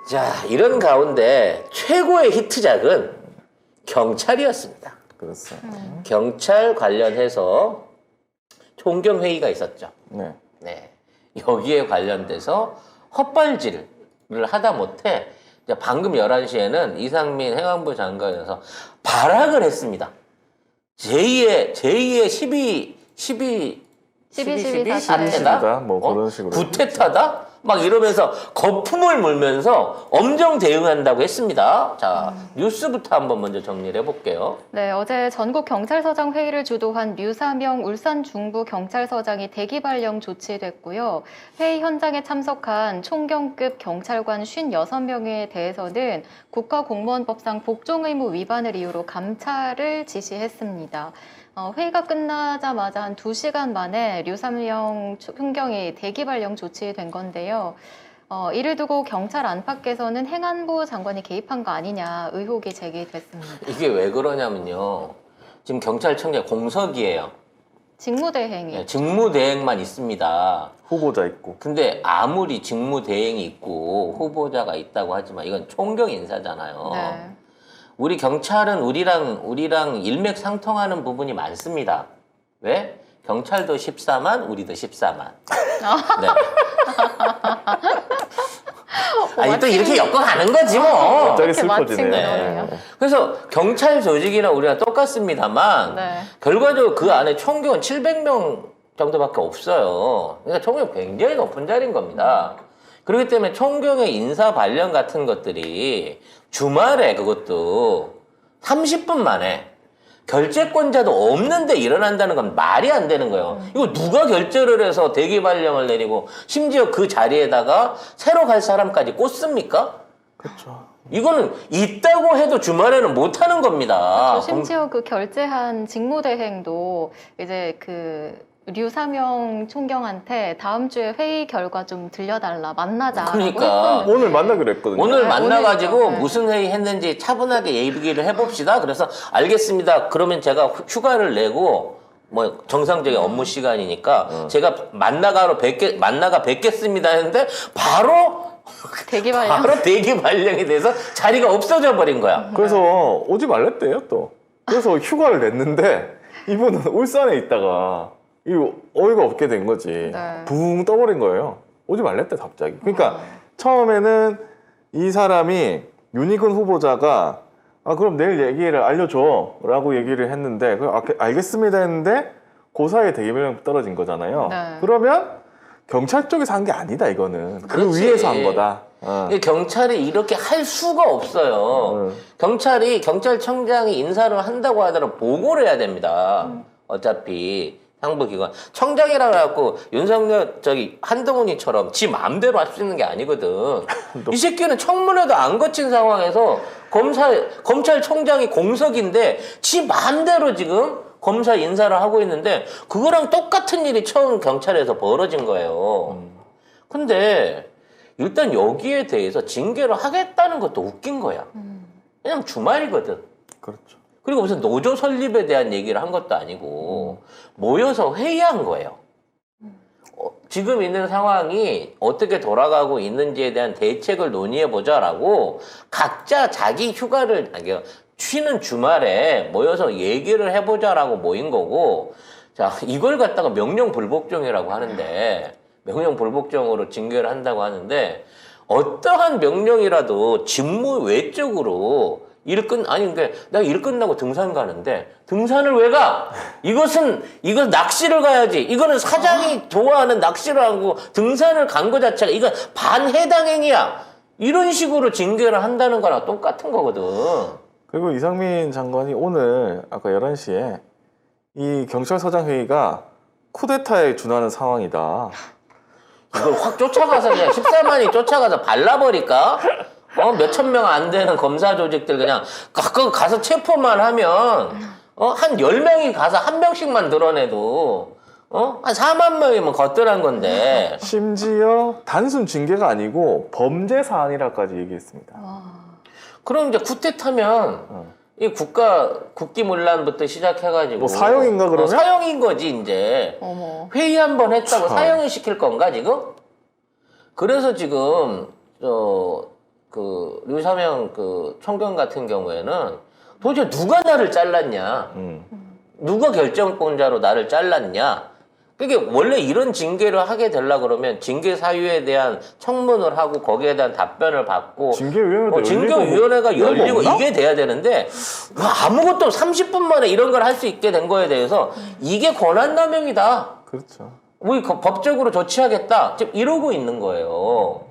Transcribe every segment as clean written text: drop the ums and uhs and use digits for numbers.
자, 이런 가운데 최고의 히트작은 경찰이었습니다. 그렇습니다. 경찰 관련해서 총경회의가 있었죠. 네. 네. 여기에 관련돼서 헛발질을 하다 못해 이제 방금 11시에는 이상민 행안부 장관에서 발악을 했습니다. 제2의 12 사태다? 뭐 어? 그런 식으로. 구테타다? 막 이러면서 거품을 물면서 엄정 대응한다고 했습니다. 자, 뉴스부터 한번 먼저 정리를 해볼게요. 네, 어제 전국 경찰서장 회의를 주도한 류사명 울산 중부 경찰서장이 대기 발령 조치됐고요. 회의 현장에 참석한 총경급 경찰관 56명에 대해서는 국가공무원법상 복종의무 위반을 이유로 감찰을 지시했습니다. 회의가 끝나자마자 한 2시간 만에 류사명 총경이 대기 발령 조치된 건데요. 이를 두고 경찰 안팎에서는 행안부 장관이 개입한 거 아니냐 의혹이 제기됐습니다. 이게 왜 그러냐면요. 지금 경찰청장 공석이에요. 직무대행이. 네, 직무대행만 있습니다. 후보자 있고. 근데 아무리 직무대행이 있고 후보자가 있다고 하지만 이건 총경 인사잖아요. 네. 우리 경찰은 우리랑 일맥상통하는 부분이 많습니다. 왜? 경찰도 14만, 우리도 14만. 네. 아니 또 이렇게 엮어가는 거지 뭐. 갑자기 이렇게 마침 슬퍼지네요. 그러네요. 그래서 경찰 조직이나 우리랑 똑같습니다만 네. 결과적으로 그 안에 총경은 700명 정도밖에 없어요. 그러니까 총경 굉장히 높은 자리인 겁니다. 그렇기 때문에 총경의 인사 발령 같은 것들이 주말에 그것도 30분 만에 결재권자도 없는데 일어난다는 건 말이 안 되는 거예요. 이거 누가 결재를 해서 대기 발령을 내리고 심지어 그 자리에다가 새로 갈 사람까지 꽂습니까? 그렇죠. 이거는 있다고 해도 주말에는 못 하는 겁니다. 저 심지어 그 결재한 직무대행도 이제 그 류사명 총경한테 다음 주에 회의 결과 좀 들려달라 만나자라고 그러니까. 했었는데 오늘 만나기로 했거든요. 오늘 네, 만나가지고 오늘이죠. 네. 무슨 회의 했는지 차분하게 얘기를 해봅시다. 그래서 알겠습니다. 그러면 제가 휴가를 내고 뭐 정상적인 업무 시간이니까 제가 만나가 뵙겠습니다 했는데 바로 대기 발령. 대기 발령이 돼서 자리가 없어져 버린 거야. 그래서 오지 말랬대요 또. 그래서 휴가를 냈는데 이분은 울산에 있다가 이거 어이가 없게 된 거지. 네. 붕 떠버린 거예요. 오지 말랬대 갑자기. 그러니까 처음에는 이 사람이 윤희근 후보자가 그럼 내일 얘기를 알려줘 라고 얘기를 했는데 알겠습니다 했는데 그 사이에 대기명령 떨어진 거잖아요. 네. 그러면 경찰 쪽에서 한 게 아니다 이거는. 그 그렇지. 위에서 한 거다. 경찰이 이렇게 할 수가 없어요. 경찰청장이 인사를 한다고 하더라도 보고를 해야 됩니다. 어차피 상부기관 청장이라 해갖고 윤석열 한동훈이처럼 지 마음대로 할 수 있는 게 아니거든. 이 새끼는 청문회도 안 거친 상황에서 검찰청장이 공석인데 지 마음대로 지금 검사 인사를 하고 있는데 그거랑 똑같은 일이 처음 경찰에서 벌어진 거예요. 근데 일단 여기에 대해서 징계를 하겠다는 것도 웃긴 거야. 왜냐면 주말이거든. 그렇죠. 그리고 무슨 노조 설립에 대한 얘기를 한 것도 아니고 모여서 회의한 거예요. 지금 있는 상황이 어떻게 돌아가고 있는지에 대한 대책을 논의해보자라고 각자 자기 휴가를 쉬는 주말에 모여서 얘기를 해보자라고 모인 거고, 자, 이걸 갖다가 명령불복종이라고 하는데, 명령불복종으로 징계를 한다고 하는데, 어떠한 명령이라도 직무 외적으로 내가 일 끝나고 등산 가는데, 등산을 왜 가? 이건 낚시를 가야지. 이거는 사장이 좋아하는 낚시를 하고 등산을 간 거 자체가, 이건 반해당행위야. 이런 식으로 징계를 한다는 거랑 똑같은 거거든. 그리고 이상민 장관이 오늘 아까 11시에 이 경찰서장 회의가 쿠데타에 준하는 상황이다. 이걸 확 쫓아가서 그냥 14만이 쫓아가서 발라버릴까? 몇천 명 안 되는 검사 조직들 그냥 가서 체포만 하면 한 10명이 가서 한 명씩만 드러내도 한 4만 명이면 거뜬한 건데. 심지어 단순 징계가 아니고 범죄 사안이라까지 얘기했습니다. 그럼 이제 쿠데타면 이 국기문란부터 시작해가지고 뭐 사형인가 그러면? 사형인 거지 이제. 어머. 회의 한 번 했다고 참. 사형을 시킬 건가 지금? 그래서 지금 그 류사명 그 총경 같은 경우에는 도대체 누가 나를 잘랐냐? 누가 결정권자로 나를 잘랐냐? 그게 원래 이런 징계를 하게 되려 그러면 징계 사유에 대한 청문을 하고 거기에 대한 답변을 받고 징계위원회도 징계위원회가 열리고 열리고 없나? 이게 돼야 되는데 아무것도 30분 만에 이런 걸 할 수 있게 된 거에 대해서 이게 권한남용이다. 그렇죠. 우리 법적으로 조치하겠다. 지금 이러고 있는 거예요.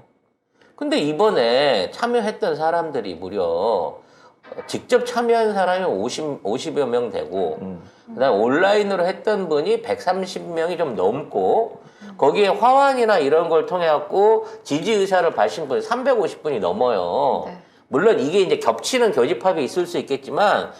근데 이번에 참여했던 사람들이 무려 직접 참여한 사람이 50여 명 되고 그다음에 온라인으로 했던 분이 130명이 좀 넘고 거기에 화환이나 이런 걸 통해 갖고 지지 의사를 밝힌 분이 350분이 넘어요. 네. 물론 이게 이제 겹치는 교집합이 있을 수 있겠지만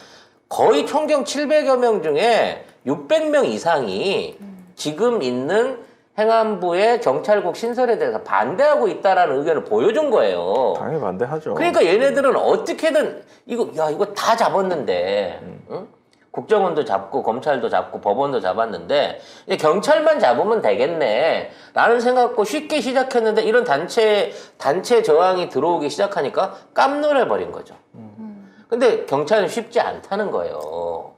거의 총경 700여 명 중에 600명 이상이 지금 있는 행안부의 경찰국 신설에 대해서 반대하고 있다라는 의견을 보여준 거예요. 당연히 반대하죠. 그러니까 얘네들은 어떻게든 이거 다 잡았는데 응? 국정원도 잡고 검찰도 잡고 법원도 잡았는데 이제 경찰만 잡으면 되겠네 라는 생각 갖고 쉽게 시작했는데 이런 단체 저항이 들어오기 시작하니까 깜놀해버린 거죠. 근데 경찰은 쉽지 않다는 거예요.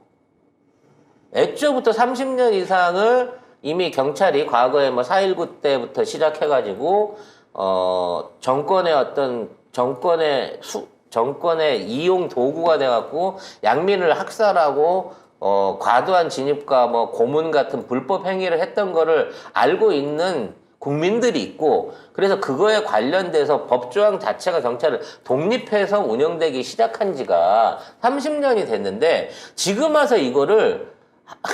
애초부터 30년 이상을 이미 경찰이 과거에 뭐 4.19 때부터 시작해가지고 정권의 어떤 정권의 이용 도구가 돼갖고 양민을 학살하고 과도한 진입과 뭐 고문 같은 불법 행위를 했던 거를 알고 있는 국민들이 있고 그래서 그거에 관련돼서 법조항 자체가 경찰을 독립해서 운영되기 시작한 지가 30년이 됐는데 지금 와서 이거를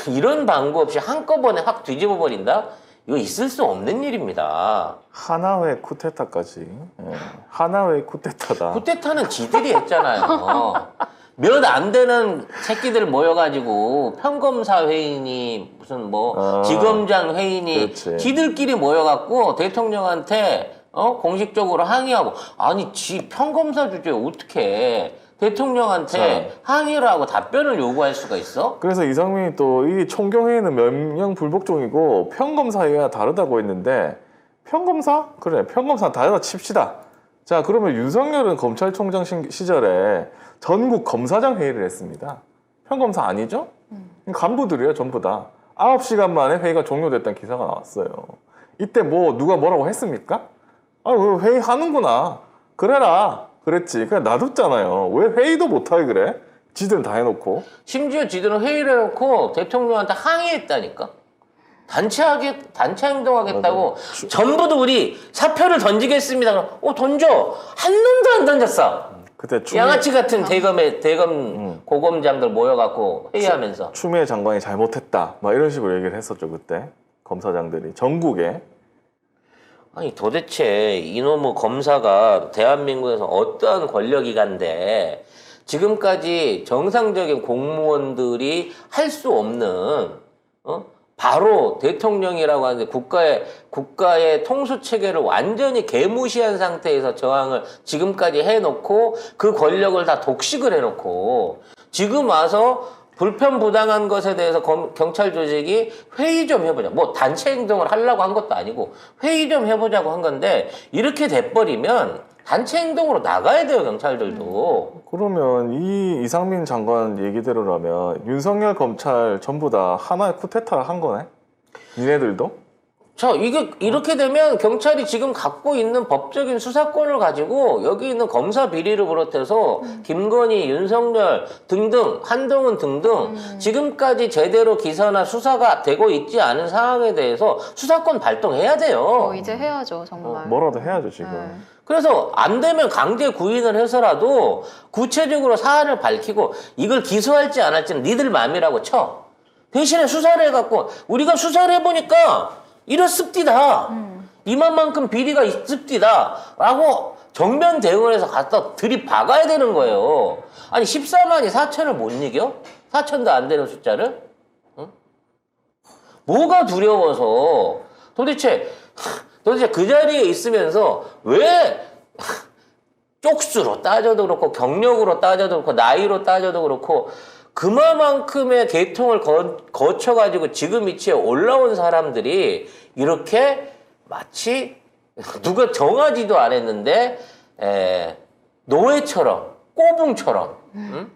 이런 방법 없이 한꺼번에 확 뒤집어 버린다? 이거 있을 수 없는 일입니다. 하나회 쿠데타까지. 예. 하나회 쿠데타다. 쿠데타는 지들이 했잖아요. 몇 안 되는 새끼들 모여가지고 평검사 회의니 무슨 뭐 지검장 회의니 그렇지. 지들끼리 모여갖고 대통령한테 공식적으로 항의하고 아니 지 평검사 주제에 어떻게 대통령한테 항의를 하고 답변을 요구할 수가 있어? 그래서 이상민이 또 이 총경회의는 명령 불복종이고 평검사회와 다르다고 했는데 평검사? 그래 평검사 다르다 칩시다. 자 그러면 윤석열은 검찰총장 시절에 전국 검사장 회의를 했습니다. 평검사 아니죠? 간부들이에요 전부 다. 9시간 만에 회의가 종료됐다는 기사가 나왔어요. 이때 뭐 누가 뭐라고 했습니까? 아 왜 회의하는구나. 그래라. 그랬지. 그냥 놔뒀잖아요. 왜 회의도 못하게 그래? 지들은 다 해놓고. 심지어 지들은 회의를 해놓고 대통령한테 항의했다니까. 단체 행동하겠다고 전부도 우리 사표를 던지겠습니다. 그럼 던져. 한 놈도 안 던졌어. 그때 양아치 같은 대검 고검장들 모여갖고 회의하면서 추미애 장관이 잘못했다. 막 이런 식으로 얘기를 했었죠 그때 검사장들이 전국에. 아니 도대체 이놈의 검사가 대한민국에서 어떠한 권력이간데 지금까지 정상적인 공무원들이 할 수 없는 바로 대통령이라고 하는데 국가의 통수 체계를 완전히 개무시한 상태에서 저항을 지금까지 해놓고 그 권력을 다 독식을 해놓고 지금 와서 불편부당한 것에 대해서 경찰 조직이 회의 좀 해보자. 뭐 단체 행동을 하려고 한 것도 아니고 회의 좀 해보자고 한 건데 이렇게 돼버리면 단체 행동으로 나가야 돼요 경찰들도. 그러면 이 이상민 장관 얘기대로라면 윤석열 검찰 전부 다 하나의 쿠데타를 한 거네? 니네들도? 자, 이게 이렇게 되면 경찰이 지금 갖고 있는 법적인 수사권을 가지고 여기 있는 검사 비리를 비롯해서 김건희, 윤석열 등등, 한동훈 등등 지금까지 제대로 기사나 수사가 되고 있지 않은 상황에 대해서 수사권 발동해야 돼요. 이제 해야죠, 정말. 뭐라도 해야죠 지금. 네. 그래서 안 되면 강제 구인을 해서라도 구체적으로 사안을 밝히고 이걸 기소할지 안 할지는 니들 마음이라고 쳐. 대신에 수사를 해갖고 우리가 수사를 해보니까 이렇습디다. 이만큼 비리가 있습디다. 라고 정면 대응을 해서 갖다 들이박아야 되는 거예요. 아니 14만이 4천을 못 이겨? 4천도 안 되는 숫자를? 응? 뭐가 두려워서 도대체 그 자리에 있으면서 왜 쪽수로 따져도 그렇고 경력으로 따져도 그렇고 나이로 따져도 그렇고 그만큼의 계통을 거쳐가지고 지금 위치에 올라온 사람들이 이렇게 마치 누가 정하지도 않았는데 노예처럼, 꼬붕처럼, 응?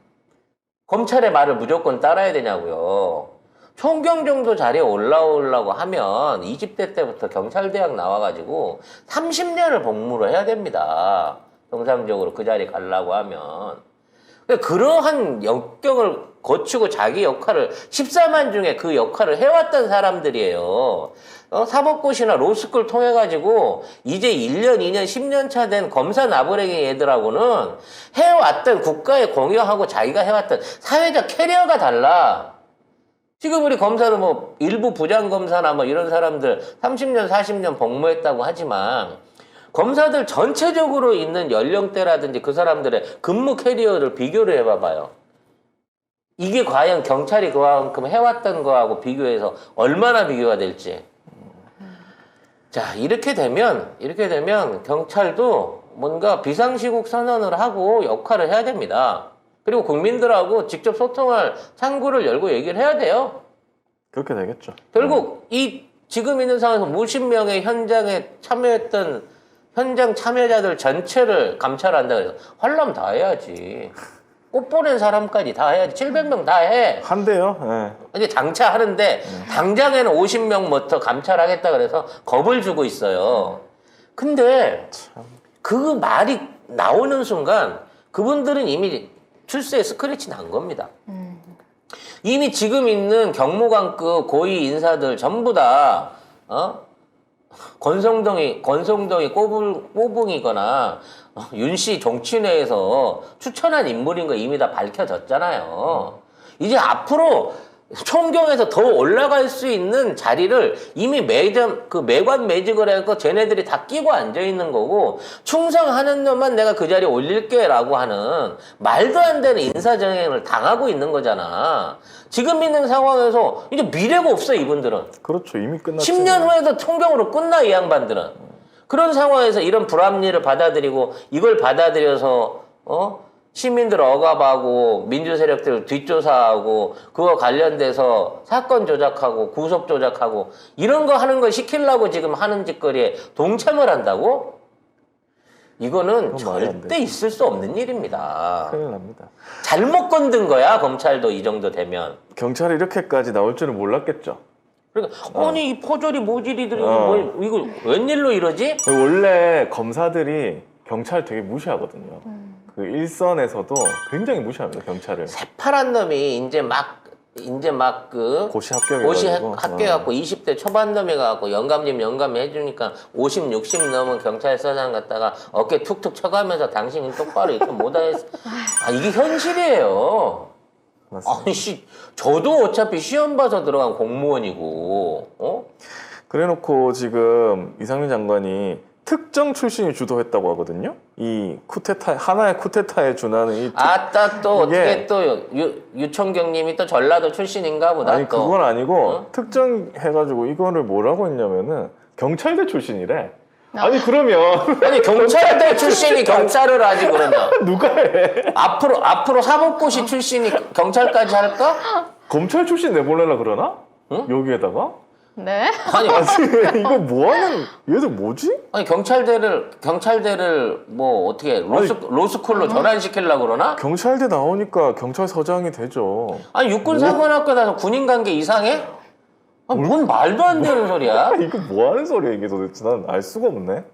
검찰의 말을 무조건 따라야 되냐고요. 총경 정도 자리에 올라오려고 하면 20대 때부터 경찰대학 나와가지고 30년을 복무를 해야 됩니다. 정상적으로 그 자리 가려고 하면. 그러한 역경을 거치고 자기 역할을 14만 중에 그 역할을 해왔던 사람들이에요. 사법고시나 로스쿨 통해가지고 이제 1년, 2년, 10년 차 된 검사 나부랭이 애들하고는 해왔던 국가에 공여하고 자기가 해왔던 사회적 캐리어가 달라. 지금 우리 검사는 뭐 일부 부장검사나 뭐 이런 사람들 30년, 40년 복무했다고 하지만 검사들 전체적으로 있는 연령대라든지 그 사람들의 근무 캐리어를 비교를 해봐봐요. 이게 과연 경찰이 그만큼 해왔던 거하고 비교해서 얼마나 비교가 될지. 자, 이렇게 되면 경찰도 뭔가 비상시국 선언을 하고 역할을 해야 됩니다. 그리고 국민들하고 직접 소통할 창구를 열고 얘기를 해야 돼요. 그렇게 되겠죠. 결국 이 지금 있는 상황에서 무십 명의 현장에 참여했던 현장 참여자들 전체를 감찰한다 그래서 활람 다 해야지. 꽃 보낸 사람까지 다 해야지. 700명 다 해. 한대요. 예. 이제 장차 하는데 당장에는 50명부터 감찰하겠다 그래서 겁을 주고 있어요. 근데 그 말이 나오는 순간 그분들은 이미 출세에 스크래치 난 겁니다. 이미 지금 있는 경무관급 고위 인사들 전부 다 권성동이 꼬붕이거나 윤씨 정치인회에서 추천한 인물인 거 이미 다 밝혀졌잖아요. 이제 앞으로 총경에서 더 올라갈 수 있는 자리를 이미 매관 매직을 해서 쟤네들이 다 끼고 앉아있는 거고 충성하는 놈만 내가 그 자리에 올릴게 라고 하는 말도 안 되는 인사정행을 당하고 있는 거잖아. 지금 있는 상황에서 이제 미래가 없어 이분들은. 그렇죠. 이미 끝났죠. 10년 후에도 총경으로 끝나 이 양반들은. 그런 상황에서 이런 불합리를 받아들이고 이걸 받아들여서 시민들 억압하고 민주세력들 뒷조사하고 그거 관련돼서 사건 조작하고 구속 조작하고 이런 거 하는 거 시키려고 지금 하는 짓거리에 동참을 한다고? 이거는 그건 말이 안 절대 있을 수 없는 일입니다. 큰일 납니다. 잘못 건든 거야 검찰도 이 정도 되면. 경찰이 이렇게까지 나올 줄은 몰랐겠죠. 그러니까 아니 이 포졸이 모질이들이 뭐 이거 웬일로 이러지? 원래 검사들이 경찰 되게 무시하거든요. 그 일선에서도 굉장히 무시합니다, 경찰을. 새파란 놈이 이제 막 그 고시 합격해가지고. 합격해갖고 20대 초반 놈이 가갖고 영감 해주니까 50, 60 넘은 경찰서장 갔다가 어깨 툭툭 쳐가면서 당신이 똑바로 이렇게 못하겠어. 이게 현실이에요. 맞습니다. 아니 저도 어차피 시험 봐서 들어간 공무원이고 그래놓고 지금 이상민 장관이 특정 출신이 주도했다고 하거든요. 이 쿠데타 하나의 쿠데타에 준하는 이 아따 또 이게- 어떻게 또 유청경님이 또 전라도 출신인가 보다. 아니 또. 그건 아니고 어? 특정해가지고 이거를 뭐라고 했냐면은 경찰대 출신이래. 아니 그러면 아니 경찰대 출신이 경찰을 하지 그러면 누가 해? 앞으로 사법고시 출신이 경찰까지 할까? 검찰 출신 내보내려 그러나? 응? 여기에다가? 네? 아니 이거 뭐하는 얘들 뭐지? 아니 경찰대를 뭐 어떻게 로스쿨로 전환시키려고 그러나? 경찰대 나오니까 경찰서장이 되죠. 아니 육군사관학교 나서 군인 관계 이상해? 뭔 말도 안 되는 소리야? 이거 뭐하는 소리야 이게 도대체 난 알 수가 없네.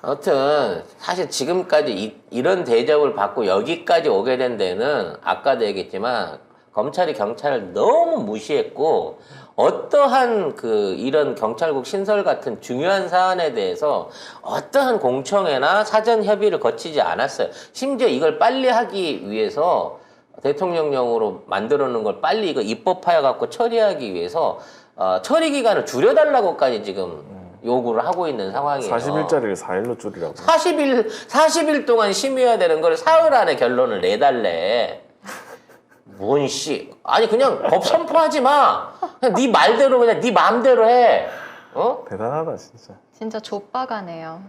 아무튼 사실 지금까지 이런 대접을 받고 여기까지 오게 된 데는 아까도 얘기했지만 검찰이 경찰을 너무 무시했고 어떠한 이런 경찰국 신설 같은 중요한 사안에 대해서 어떠한 공청회나 사전 협의를 거치지 않았어요. 심지어 이걸 빨리 하기 위해서 대통령령으로 만들어 놓은 걸 빨리 이거 입법하여 갖고 처리하기 위해서 처리 기간을 줄여달라고까지 지금 요구를 하고 있는 상황이에요. 40일짜리를 4일로 줄이라고. 40일 동안 심의해야 되는 걸 사흘 안에 결론을 내달래. 뭔 씨. 아니 그냥 법 선포하지 마. 그냥 네 말대로 그냥 네 마음대로 해. 대단하다 진짜. 진짜 좆바가네요.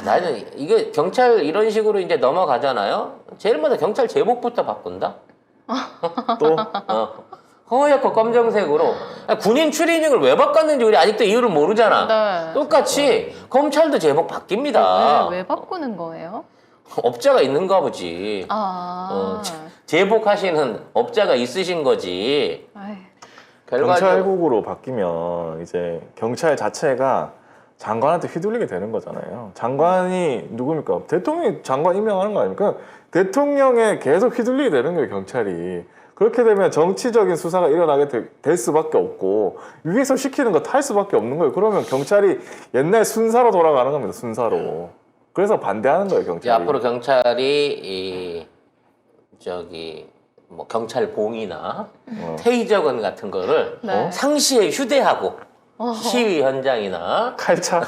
나는 이게 경찰 이런 식으로 이제 넘어가잖아요. 제일 먼저 경찰 제복부터 바꾼다. 또 허옇고 검정색으로 군인 출입증을 왜 바꿨는지 우리 아직도 이유를 모르잖아. 네. 똑같이 검찰도 제복 바뀝니다. 왜 바꾸는 거예요? 업자가 있는가 보지. 아, 제복하시는 업자가 있으신 거지. 아이, 경찰국으로 바뀌면 이제 경찰 자체가 장관한테 휘둘리게 되는 거잖아요. 장관이 누굽니까? 대통령이 장관 임명하는 거 아닙니까? 대통령에 계속 휘둘리게 되는 거예요, 경찰이. 그렇게 되면 정치적인 수사가 일어나게 될 수밖에 없고 위에서 시키는 거 탈 수밖에 없는 거예요. 그러면 경찰이 옛날 순사로 돌아가는 겁니다. 순사로. 그래서 반대하는 거예요, 이제 경찰이. 앞으로 경찰이 뭐 경찰봉이나 테이저건 같은 거를 네. 상시에 휴대하고 시위 현장이나 칼차.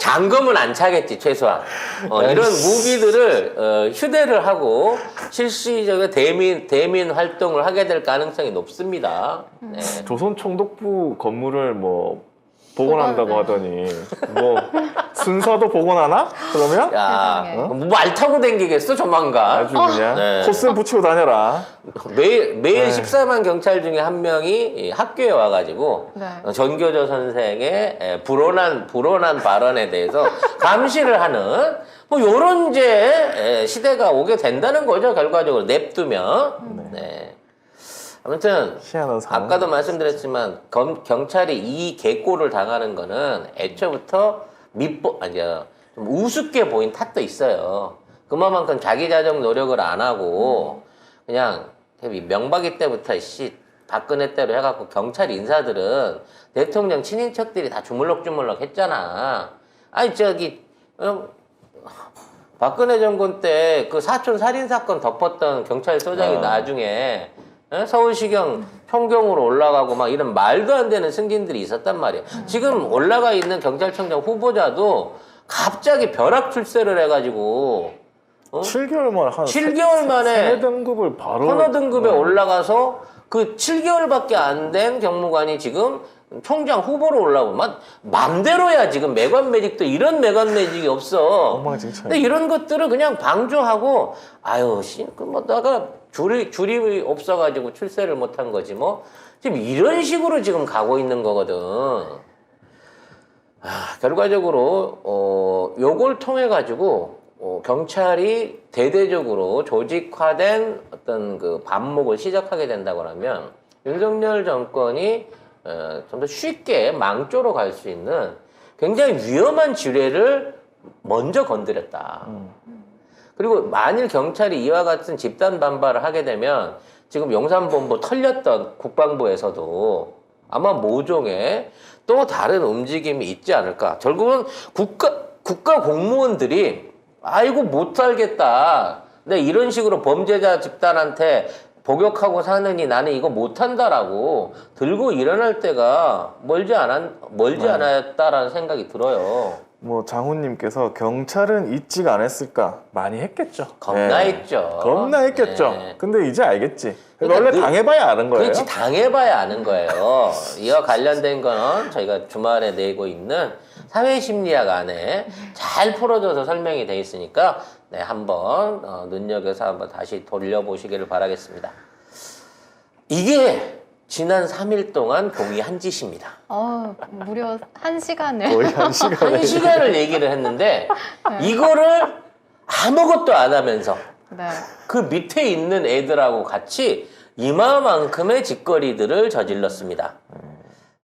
장검은 안 차겠지 최소한 이런 무기들을 휴대를 하고 실시적인 대민 활동을 하게 될 가능성이 높습니다. 네. 조선 총독부 건물을 뭐 복원한다고 하더니 뭐 순서도 복원하나? 그러면 야, 세상에. 뭐 말 타고 댕기겠어 조만간. 아주 그냥 네. 코스 붙이고 다녀라. 매일 네. 14만 경찰 중에 한 명이 이 학교에 와가지고 네. 전교조 선생의 불온한 발언에 대해서 감시를 하는 뭐 요런 이제 시대가 오게 된다는 거죠. 결과적으로 냅두면. 네. 아무튼 희한한 상황. 아까도 말씀드렸지만 경찰이 이 개꼴을 당하는 거는 애초부터 좀 우습게 보인 탓도 있어요. 그만큼 자기 자정 노력을 안 하고 그냥 명박이 때부터 박근혜 때로 해갖고 경찰 인사들은 대통령 친인척들이 다 주물럭주물럭 했잖아. 아니 박근혜 정권 때 그 사촌 살인 사건 덮었던 경찰서장이 나중에 서울시경 평경으로 올라가고 막 이런 말도 안 되는 승진들이 있었단 말이야. 지금 올라가 있는 경찰청장 후보자도 갑자기 벼락 출세를 해가지고 7개월 만에 7개월 만에 세네 등급을 바로 헌어 등급에 올라가서 그 7개월밖에 안 된 경무관이 지금 총장 후보로 올라오고 맘대로야. 지금 매관매직도 이런 매관매직이 없어. 엉망진창. 근데 이런 것들을 그냥 방조하고 나가 줄이 없어가지고 출세를 못한 거지 뭐. 지금 이런 식으로 지금 가고 있는 거거든. 결과적으로 요걸 통해 가지고 경찰이 대대적으로 조직화된 어떤 그 반목을 시작하게 된다고 하면 윤석열 정권이 좀 더 쉽게 망조로 갈 수 있는 굉장히 위험한 지뢰를 먼저 건드렸다. 그리고 만일 경찰이 이와 같은 집단 반발을 하게 되면 지금 용산본부 털렸던 국방부에서도 아마 모종의 또 다른 움직임이 있지 않을까. 결국은 국가 공무원들이 아이고 못 살겠다. 근데 이런 식으로 범죄자 집단한테 복역하고 사느니 나는 이거 못한다라고 들고 일어날 때가 멀지 않았다라는 생각이 들어요. 뭐 장훈님께서 경찰은 있지가 않았을까? 많이 했겠죠. 겁나 네. 했죠. 겁나 했겠죠. 네. 근데 이제 알겠지. 그러니까 원래 당해봐야 아는 거예요. 그렇지, 당해봐야 아는 거예요. 이와 관련된 건 저희가 주말에 내고 있는 사회심리학 안에 잘 풀어줘서 설명이 돼 있으니까 한번 눈여겨서 한번 다시 돌려보시기를 바라겠습니다. 이게 지난 3일 동안 공의한 짓입니다. 무려 1시간을. 거의 한 시간에. 1시간을 얘기를 했는데 이거를 아무것도 안 하면서 네. 그 밑에 있는 애들하고 같이 이마만큼의 짓거리들을 저질렀습니다.